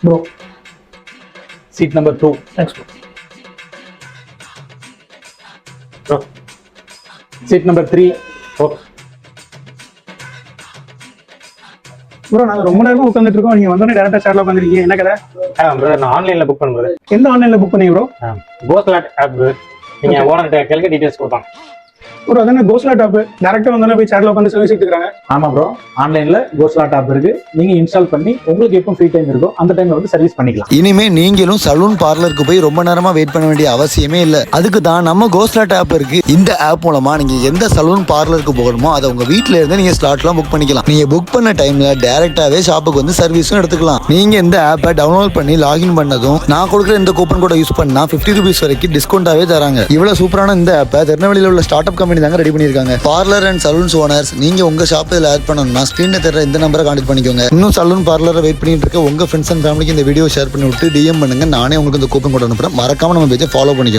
Bro. Seat number 2. Thanks bro. Bro. Seat number 3. Bro. Bro நாங்கள் ரொம்ப நேரமா உட்காந்துட்டு இருக்கோம், நீங்கள் வந்தோடனே டேரக்டாக சேர்ல உட்காந்துருக்கீங்க, என்ன கதை? பிரதர் நான் ஆன்லைனில் புக் பண்ணுறேன். எந்த ஆன்லைனில் புக் பண்ணீங்க ப்ரோ? கோஸ்லாட் ஆப் நீங்கள் ஓனர்கிட்ட கேட்க டீட்டெயில்ஸ் கொடுப்பாங்க. ப்ரோ அதானே கோஸ்லாட் ஆப், டேரக்டாக வந்தோடனே போய் சேர்ல உட்காந்து சர்வீஸ் எடுத்துக்கிறாங்க. ஆமாம் ப்ரோ, ஆன்லைனில் கோஸ்லாட் ஆப் இருக்கு, நீங்கள் இன்ஸ்டால் பண்ணி உங்களுக்கு எப்போ ஃப்ரீ டைம் இருக்கோ அந்த டைம்ல வந்து சர்வீஸ் பண்ணிக்கலாம். இனிமே நீங்களும் சலூன் பார்லருக்கு போய் ரொம்ப நேரமா வெயிட் பண்ண வேண்டிய அவசியமே இல்லை. அதுக்கு தான் நம்ம கோஸ்லாட் ஆப் இருக்கு. இந்த ஆப் மூலமா நீங்க எந்த சலூன் பார்லருக்கு போகணுமோ அதை உங்க வீட்ல இருந்து நீங்க ஸ்லாட்லாம் புக் பண்ணிக்கலாம். நீங்க புக் பண்ண டைம்ல டைரக்டாவே ஷாப்புக்கு வந்து சர்வீஸும் எடுத்துக்கலாம். நீங்க இந்த ஆப்பை டவுன்லோட் பண்ணி லாகின் பண்ணதும் நான் கொடுக்குற இந்த கூப்பன் கோட யூஸ் பண்ணா 50 rupees வரைக்கும் டிஸ்கவுண்டாவே தராங்க. இவ்வளவு சூப்பரான இந்த ஆப்பை திருநெல்வேலியில் உள்ள ஸ்டார்ட் அப் கம்பெனி தாங்க ரெடி பண்ணியிருக்காங்க. பார்லர் அண்ட் சலூன்ஸ் ஓனர்ஸ், நீங்க உங்க ஷாப் இதில் ஆட் பண்ணணும்னா ஸ்கிரீன்ல தெரியற இந்த நம்பரை கான்டாக்ட் பண்ணிக்கோங்க. இன்னும் சலூன் பார்லரை வெயிட் பண்ணிட்டு இருக்க உங்க ஃப்ரெண்ட்ஸ் அண்ட் ஃபேமிலிக்கு இந்த வீடியோ ஷேர் பண்ணி விட்டு DM பண்ணுங்க. நானே உங்களுக்கு இந்த கூப்பன் கோட் அனுப்புறேன். மறக்காம நம்ம பேஜை ஃபாலோ பண்ணிக்கோங்க.